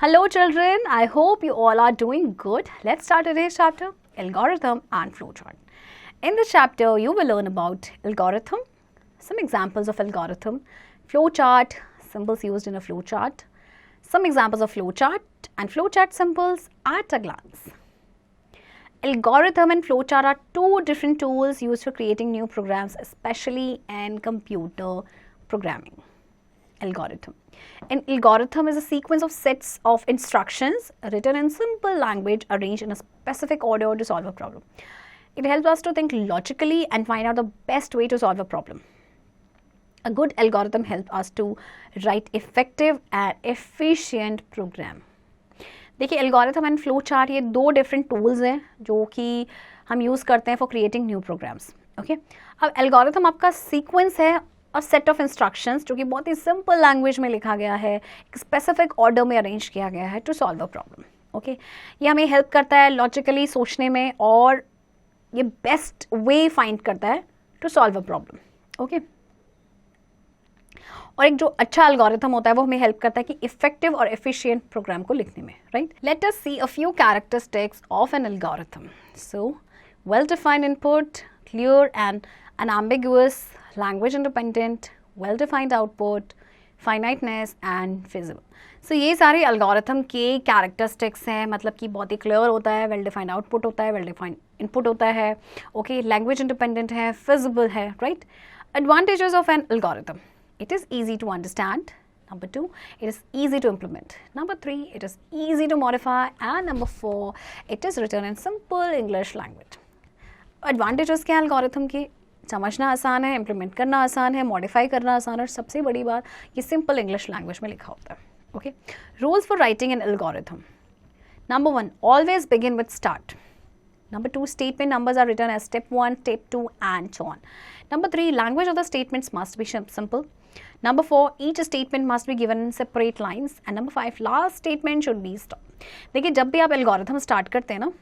Hello children, I hope you all are doing good. Let's start today's chapter, algorithm and flowchart. In this chapter, you will learn about algorithm, some examples of algorithm, flowchart, symbols used in a flowchart, some examples of flowchart and flowchart symbols at a glance. Algorithm and flowchart are two different tools used for creating new programs, especially in computer programming. Algorithm. An algorithm is a sequence of sets of instructions written in simple language arranged in a specific order to solve a problem. It helps us to think logically and find out the best way to solve a problem. A good algorithm helps us to write effective and efficient program. देखिए algorithm and flowchart ये दो different tools हैं जो कि हम use करते हैं for creating new programs. Okay? अब algorithm आपका sequence है और सेट ऑफ इंस्ट्रक्शंस जो कि बहुत ही सिंपल लैंग्वेज में लिखा गया है, एक स्पेसिफिक ऑर्डर में अरेंज किया गया है to solve a problem. Okay, ये हमें हेल्प करता है लॉजिकली सोचने में और ये बेस्ट वे फाइंड करता है to solve a problem. Okay, और एक जो अच्छा एल्गोरिथम होता है वो हमें हेल्प करता है कि इफेक्टिव और एफिशिएंट प्रोग्राम को लिखने में. Right, let us see a few characteristics of an algorithm. So well defined input, clear and unambiguous, language independent, well defined output, finiteness and feasible. So ये सारे algorithm के characteristics हैं, मतलब कि बहुत ही clear होता है, well defined output होता है, well defined input होता है, okay, language independent है, feasible है, right? Advantages of an algorithm: it is easy to understand. Number 2, it is easy to implement. Number 3, it is easy to modify. And number 4, it is written in simple English language. Advantages क्या algorithm के? समझना आसान है, implement करना आसान है, modify करना आसान है और सबसे बड़ी बात ये सिंपल इंग्लिश लैंग्वेज में लिखा होता है. Okay, rules for writing an algorithm. Number 1, always begin with start. Number 2, statement numbers are written as step 1, step 2 and so on. Number 3, language of the statements must be simple. Number 4, each statement must be given in separate lines. And number 5, last statement should be stop. देखिए, जब भी आप algorithm start करते हैं ना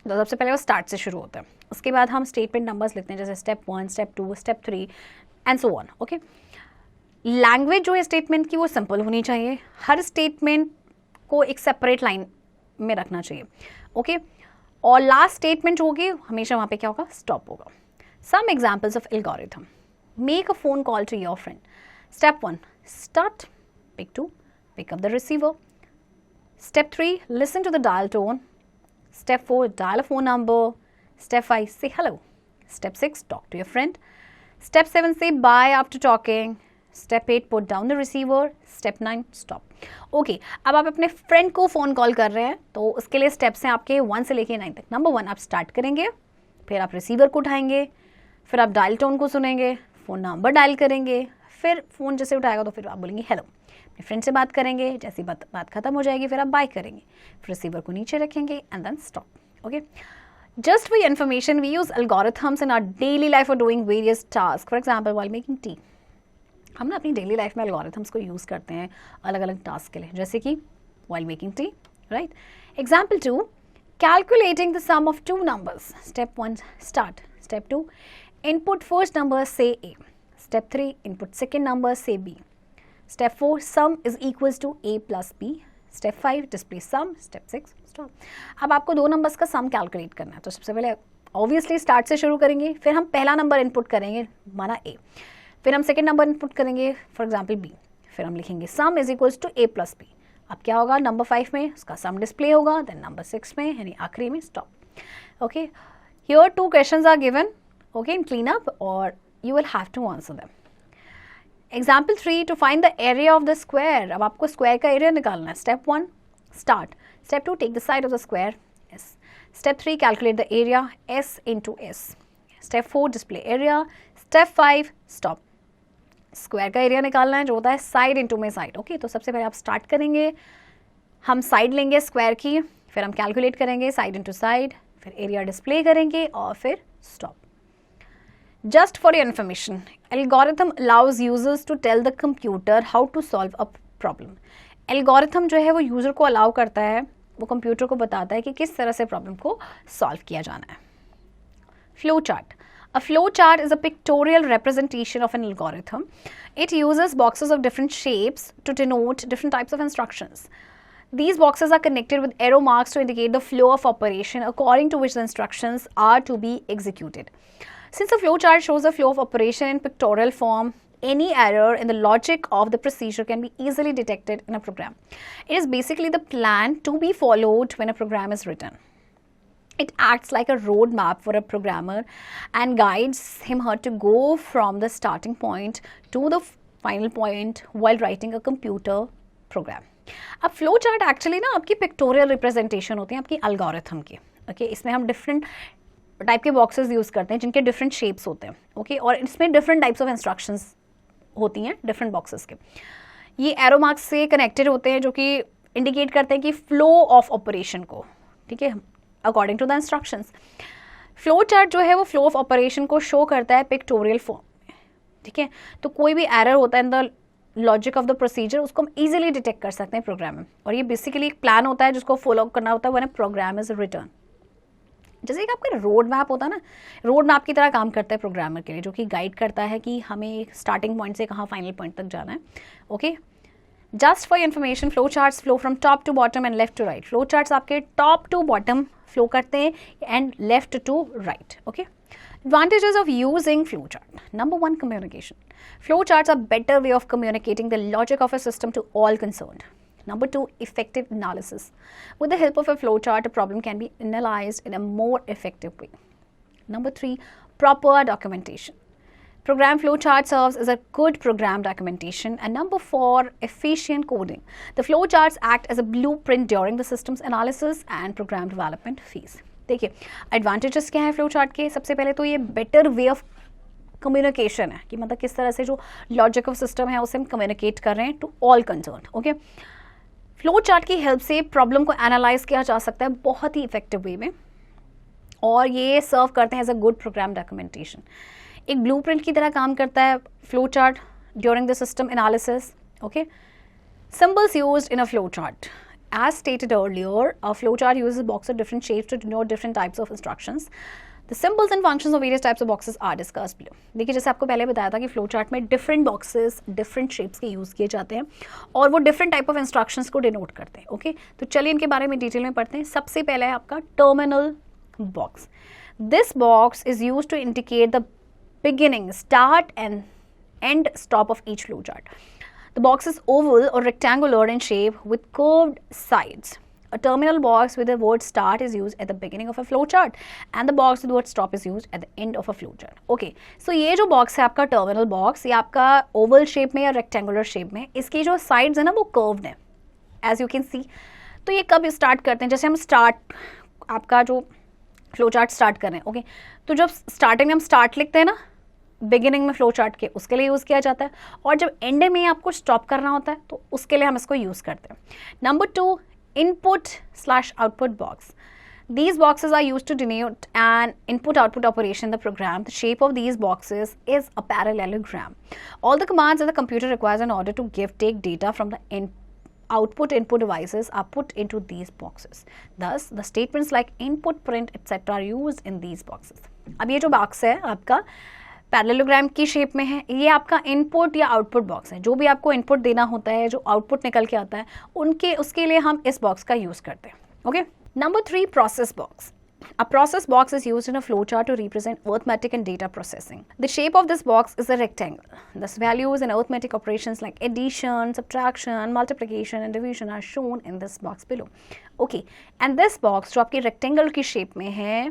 तो सबसे पहले वो स्टार्ट से शुरू होता है, उसके बाद हम स्टेटमेंट नंबर्स लिखते हैं जैसे step 1, step 2, step 3 and so on. Okay, language जो है स्टेटमेंट की वो सिंपल होनी चाहिए, हर स्टेटमेंट को एक सेपरेट लाइन में रखना चाहिए. ओके, और लास्ट स्टेटमेंट होगी हमेशा वहाँ पे क्या होगा, स्टॉप होगा. Some examples of algorithm: make a phone call to your friend. Step 1, start. Pick 2, pick up the receiver. Step 3, listen to the dial tone. Step 4, dial a phone number. Step 5, say hello. Step 6, talk to your friend. Step 7, say bye after talking. Step 8, put down the receiver. Step 9, stop. Okay, अब आप अपने friend को phone call कर रहे हैं तो उसके लिए स्टेप्स हैं आपके 1 से लेके 9 तक. नंबर 1, आप स्टार्ट करेंगे, फिर आप रिसीवर को उठाएंगे, फिर आप डायल टोन को सुनेंगे, फ़ोन नंबर डायल करेंगे, फिर फ़ोन जैसे उठाएगा तो फिर आप बोलेंगे हेलो. अपने फ्रेंड से बात करेंगे, जैसी बात खत्म हो जाएगी फिर आप बाय करेंगे, फिर रिसीवर को नीचे रखेंगे and then stop. Okay, just for information, we use algorithms in our daily life for doing various task. For example, while making tea, हम ना अपनी डेली लाइफ में एल्गोरिथम्स को यूज़ करते हैं अलग अलग टास्क के लिए, जैसे कि while making tea. Right, example 2, calculating the sum of 2 numbers. Step 1, start. Step 2, input first number, say A. Step 3, input second number, say B. Step 4, sum is equals to A plus B. Step 5, display sum. Step 6, stop. अब आपको 2 numbers का सम calculate करना है तो सबसे पहले obviously start से शुरू करेंगे, फिर हम पहला नंबर इनपुट करेंगे माना A, फिर हम सेकेंड नंबर इनपुट करेंगे फॉर एग्जाम्पल B, फिर हम लिखेंगे sum is equals to A plus B. अब क्या होगा, नंबर 5 में उसका सम डिस्प्ले होगा, देन नंबर 6 में यानी आखिरी में stop. Okay, here 2 questions are given, okay, in clean up और you will have to answer them. Example 3, to find the area of the square. अब आपको square का area निकालना है. Step 1, start. Step 2, take the side of the square, S. Step 3, calculate the area, S into S. Step 4, display area. Step 5, stop. Square का area निकालना है जो होता है side into में side. Okay, तो सबसे पहले आप start करेंगे, हम side लेंगे square की, फिर हम calculate करेंगे side into side, फिर area display करेंगे और फिर stop. Just for your information, algorithm allows users to tell the computer how to solve a problem. Algorithm जो है वो यूज़र को अलाउ करता है, वो कंप्यूटर को बताता है कि किस तरह से प्रॉब्लम को सॉल्व किया जाना है. Flow chart. A flow chart is a pictorial representation of an algorithm. It uses boxes of different shapes to denote different types of instructions. These boxes are connected with arrow marks to indicate the flow of operation according to which the instructions are to be executed. Since a flowchart shows the flow of operation in pictorial form, any error in the logic of the procedure can be easily detected in a program. It is basically the plan to be followed when a program is written. It acts like a roadmap for a programmer and guides him or her to go from the starting point to the final point while writing a computer program. अब flow chart actually ना आपकी pictorial representation होती है आपकी algorithm की. Okay, इसमें हम different type के बॉक्सेस यूज़ करते हैं जिनके डिफरेंट शेप्स होते हैं. ओके, और इसमें डिफरेंट टाइप्स ऑफ इंस्ट्रक्शंस होती हैं डिफरेंट बॉक्सेस के. ये एरो मार्क्स से कनेक्टेड होते हैं जो कि इंडिकेट करते हैं कि फ्लो ऑफ ऑपरेशन को, ठीक है, according to the instructions. Flow chart जो है वो फ्लो ऑफ ऑपरेशन को शो करता है पिक्टोरियल फॉर्म में. ठीक है, तो कोई भी एरर होता है in the logic of the procedure उसको हम इजीली डिटेक्ट कर सकते हैं प्रोग्राम में. और ये बेसिकली एक प्लान होता है जिसको फॉलो करना होता है when a program is written. जैसे कि आपका रोड मैप होता है ना, रोड मैप की तरह काम करता है प्रोग्रामर के लिए, जो कि गाइड करता है कि हमें स्टार्टिंग पॉइंट से कहाँ फाइनल पॉइंट तक जाना है. Okay, just for information, flow charts flow from top to bottom and left to right. Flow charts आपके टॉप टू बॉटम फ्लो करते हैं and left to right. Okay, advantages of using flowchart. Number 1, communication. Flowcharts are better way of communicating the logic of a system to all concerned. Number 2, effective analysis. With the help of a flowchart, a problem can be analyzed in a more effective way. Number 3, proper documentation. Program flowchart serves as a good program documentation. And number 4, efficient coding. The flowcharts act as a blueprint during the system's analysis and program development phase. देखिए advantages क्या है flow chart के. सबसे पहले तो ये better way of communication है कि मतलब किस तरह से जो लॉजिक ऑफ सिस्टम है उसे हम कम्युनिकेट कर रहे हैं to all concern. Okay, flow chart की हेल्प से प्रॉब्लम को एनालाइज किया जा सकता है बहुत ही इफेक्टिव वे में, और ये सर्व करते हैं as a good program documentation. एक ब्लूप्रिंट की तरह काम करता है flow chart during the system analysis. Okay, symbols used in a flow chart. As stated earlier, a flowchart uses a box of different shapes to denote different types of instructions. The symbols and functions of various types of boxes are discussed below. देखिए जैसे आपको पहले बताया था कि flowchart में different boxes, different shapes के use किए जाते हैं और वो different type of instructions को denote करते हैं. ओके, तो चलिए इनके बारे में डिटेल में पढ़ते हैं. सबसे पहले है आपका terminal box. This box is used to indicate the beginning, start and end stop of each flowchart. The box is oval or rectangular in shape with curved sides. A terminal box with the word start is used at the beginning of a flowchart and the box with the word stop is used at the end of a flowchart. Okay, so ये जो box है आपका terminal box, ये आपका oval shape में या rectangular shape में, इसकी जो sides है ना वो curved है as you can see. तो ये कब start करते हैं, जैसे हम start आपका जो flowchart start कर रहे हैं. ओके, तो जब starting में हम start लिखते हैं ना बिगिनिंग में फ्लो चार्ट के, उसके लिए यूज़ किया जाता है, और जब एंड में आपको स्टॉप करना होता है तो उसके लिए हम इसको यूज़ करते हैं. Number 2, input/output box. These boxes are used to denote an input-output operation in the program. The shape of these boxes is a parallelogram. All the commands that the computer requires in order to take data from the output input devices are put into these boxes. Thus, the statements like input, print, etc. are used in these boxes. अब ये जो box है आपका parallelogram की shape में है, ये आपका इनपुट या आउटपुट बॉक्स है. जो भी आपको इनपुट देना होता है, जो आउटपुट निकल के आता है उसके लिए हम इस बॉक्स का यूज़ करते हैं. Okay, number 3, process box. A process box is used in a flowchart to represent arithmetic and data processing. The shape of this box is a rectangle. Thus, values in arithmetic operations like addition, subtraction, multiplication, and division are shown in this box below. Okay, and this box जो आपकी rectangle की shape में है,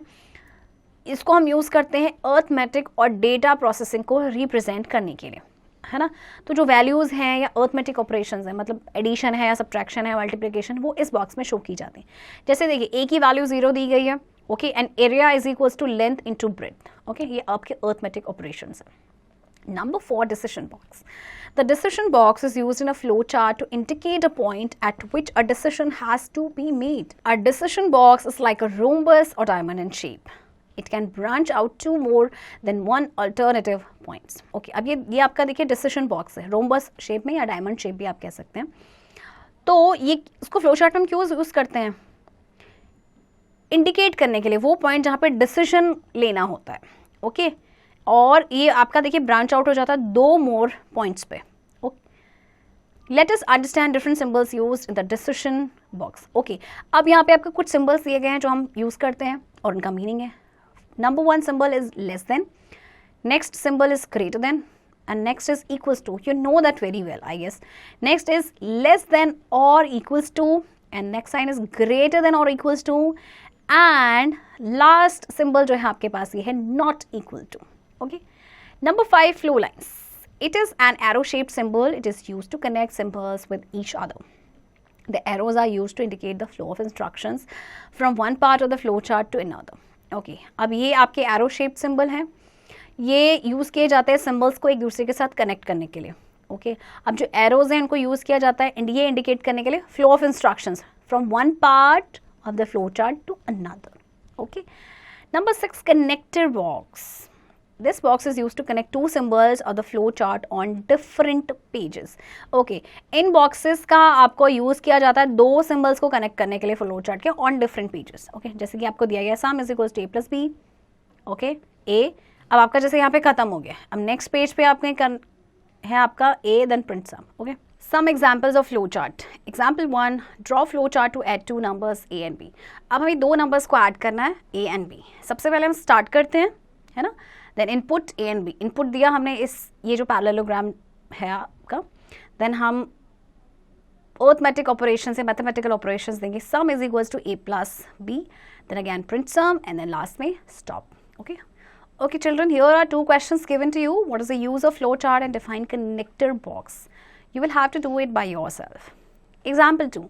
इसको हम use करते हैं arithmetic और डेटा प्रोसेसिंग को रिप्रेजेंट करने के लिए, है ना. तो जो वैल्यूज़ हैं या अर्थमेटिक ऑपरेशंस हैं, मतलब एडिशन है या सब्ट्रैक्शन है, मल्टीप्लिकेशन, वो इस बॉक्स में शो की जाती हैं. जैसे देखिए ए की वैल्यू 0 दी गई है. Okay, and area is equals to length into breadth. Okay, ये आपके अर्थमेटिक ऑपरेशंस हैं. Number 4, decision box. The decision box is used in a flow chart to indicate a point at which a decision has to be made. A decision box is like a rhombus or diamond in shape. It can branch out to more than one alternative points. Okay, अब ये आपका देखिए decision box है, rhombus shape में या diamond shape भी आप कह सकते हैं. तो ये इसको फ्लो चार्ट में हम क्यों यूज़ करते हैं, इंडिकेट करने के लिए वो पॉइंट जहाँ पे डिसीजन लेना होता है. ओके, और ये आपका देखिए ब्रांच आउट हो जाता है 2 मोर पॉइंट्स पे. Let us understand different symbols used in the decision box. Okay, अब यहाँ पे आपको कुछ symbols दिए गए हैं जो हम use करते हैं और उनका meaning है. Number 1 symbol is less than, next symbol is greater than, and next is equals to. You know that very well, I guess. Next is less than or equals to, and next sign is greater than or equals to, and last symbol जो है आपके पास ये है not equal to. Okay. Number 5, flow lines. It is an arrow-shaped symbol. It is used to connect symbols with each other. The arrows are used to indicate the flow of instructions from one part of the flow chart to another. Okay. अब ये आपके arrow-shaped symbol हैं. ये use किए जाते हैं symbols को एक दूसरे के साथ कनेक्ट करने के लिए. ओके अब जो एरोज हैं उनको यूज़ किया जाता है ये इंडिकेट करने के लिए flow of instructions from one part of the flow chart to another. Okay. Number 6, connector box. This box is used to connect two symbols of the flow chart on different pages. Okay, in boxes का आपको use किया जाता है दो symbols को connect करने के लिए flow chart के on different pages. Okay, जैसे कि आपको दिया गया sum is equals to a plus b. Okay, a. अब आपका जैसे यहाँ पे खत्म हो गया. अब नेक्स्ट पेज पे आपके है आपका a then print sum. Okay. Some examples of flow chart. Example 1, draw flow chart to add two numbers a and b. अब हमें दो numbers को ऐड करना है a and b. सबसे पहले हम स्टार्ट करते हैं, है ना. Then input a and b. Input दिया हमने इस ये जो पैरेललोग्राम है आपका. देन हम अर्थमेटिक ऑपरेशन से मैथमेटिकल ऑपरेशंस देंगे. Sum is equals to a plus b. Then again print sum and then last में stop. Okay. Okay children, here are two questions given to you. What is the use of flow chart and define connector box? You will have to do it by yourself. Example 2.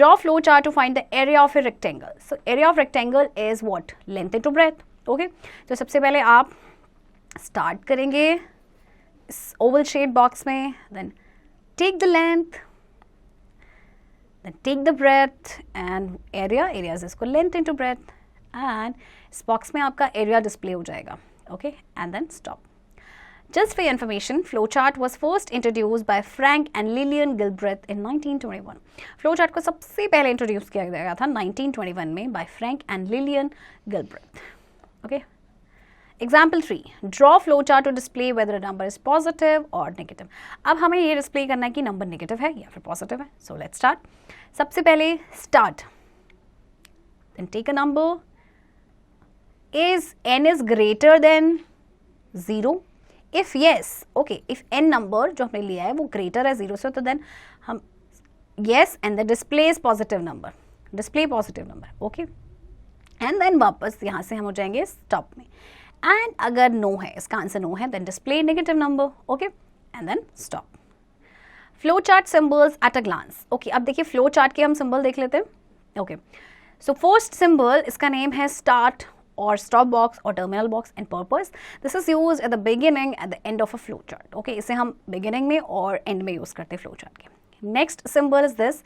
Draw flow chart to find the area of a rectangle. So area of rectangle is what? Length into breadth. Okay. तो सबसे पहले आप start करेंगे इस oval shaped box में. Then take the length. Then take the breadth and area. Area is इसको length into breadth. And इस box में आपका एरिया डिस्प्ले हो जाएगा. Okay and then stop. Just for information, flow chart was first introduce by Frank and Lillian Gilbreth in 1921. Flow chart को सबसे पहले introduce किया गया था 1921 में by Frank and Lillian Gilbreth. Okay. Example 3, draw flow chart to display whether number is positive और negative. अब हमें ये डिस्प्ले करना है कि नंबर नेगेटिव है या फिर पॉजिटिव है. So let's start. सबसे पहले start, then take a number. Is n is greater than 0? If yes, okay, if n number जो हमने लिया है वो greater है 0 से, तो then हम yes and the display is positive number, display positive number, okay, and then वापस यहाँ से हम हो जाएंगे stop में. And अगर no है, इसका आंसर no है, then display negative number, okay, and then stop. Flow chart symbols at a glance. Okay, अब देखिए flow chart के हम symbol देख लेते हैं. Okay, so first symbol इसका name है start or stop box or terminal box and purpose. This is used at the beginning at the end of a flow chart. Okay, इसे हम beginning में और end में use करते हैं flow chart के. Next symbol is this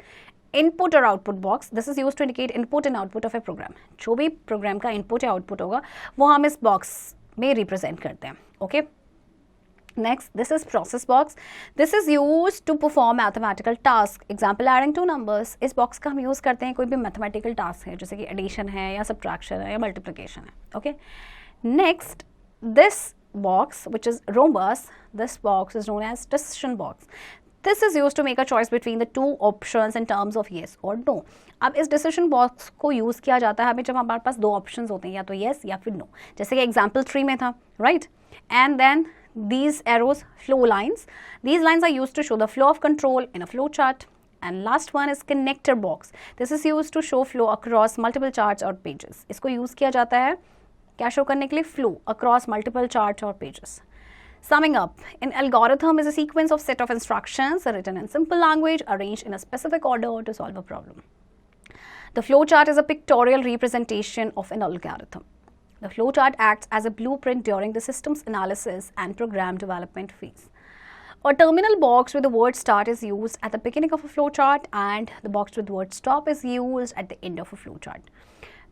input or output box. This is used to indicate input and output of a program. जो भी program का input या output होगा वो हम इस box में represent करते हैं. Okay. Next, this is process box. This is used to perform mathematical task. Example, adding two numbers. इस box का हम use करते हैं कोई भी mathematical task है जैसे कि addition है या subtraction है या multiplication है. Okay. Next, this box which is rhombus. This box is known as decision box. This is used to make a choice between the two options in terms of yes or no. अब इस decision box को use किया जाता है हमें जब हमारे पास दो options होते हैं या तो yes या फिर no. जैसे कि example 3 में था, right? And then these arrows, flow lines. These lines are used to show the flow of control in a flow chart. And last one is connector box. This is used to show flow across multiple charts or pages. इसको use किया जाता है क्या show करने के लिए? Flow across multiple charts or pages. Summing up, an algorithm is a sequence of set of instructions written in simple language arranged in a specific order to solve a problem. The flow chart is a pictorial representation of an algorithm. The flow chart acts as a blueprint during the system's analysis and program development phase. A terminal box with the word start is used at the beginning of a flow chart and the box with the word stop is used at the end of a flow chart.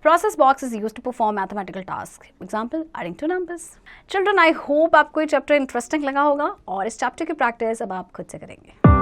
Process box is used to perform mathematical tasks. Example, adding two numbers. Children, I hope आपको ये chapter interesting लगा होगा और इस chapter की practice अब आप खुद से करेंगे.